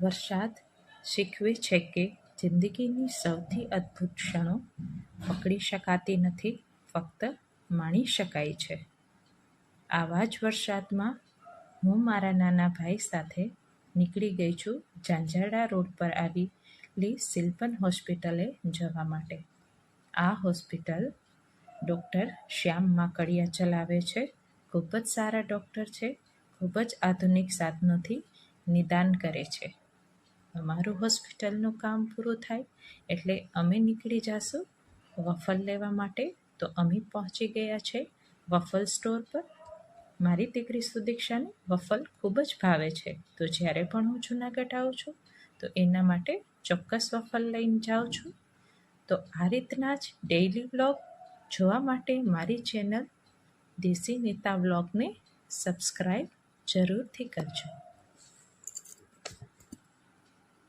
વરસાદ શીખવે છે કે જિંદગીની સૌથી અદ્ભુત ક્ષણો પકડી શકાતી નથી, ફક્ત માણી શકાય છે. આવા જ વરસાદમાં હું મારા નાના ભાઈ સાથે નીકળી ગઈ છું ઝાંઝરડા રોડ પર આવેલી સિલ્પન હોસ્પિટલે જવા માટે. આ હોસ્પિટલ ડૉક્ટર શ્યામ માકડિયા ચલાવે છે. ખૂબ જ સારા ડૉક્ટર છે. ખૂબ જ આધુનિક સાધનોથી નિદાન કરે છે. અમારું હોસ્પિટલનું કામ પૂરું થાય એટલે અમે નીકળી જઈશું વફલ લેવા માટે. તો અમે પહોંચી ગયા છે વફલ સ્ટોર પર. મારી દીકરી સુદીક્ષાને વફલ ખૂબ જ ભાવે છે, તો જ્યારે પણ હું જૂનાગઢ આવું છું તો એના માટે ચોક્કસ વફલ લઈને જાઉં છું. તો આ રીતના જ ડેઈલી વ્લોગ જોવા માટે મારી ચેનલ દેશી નીતા વ્લોગને સબસ્ક્રાઈબ જરૂરથી કરજો.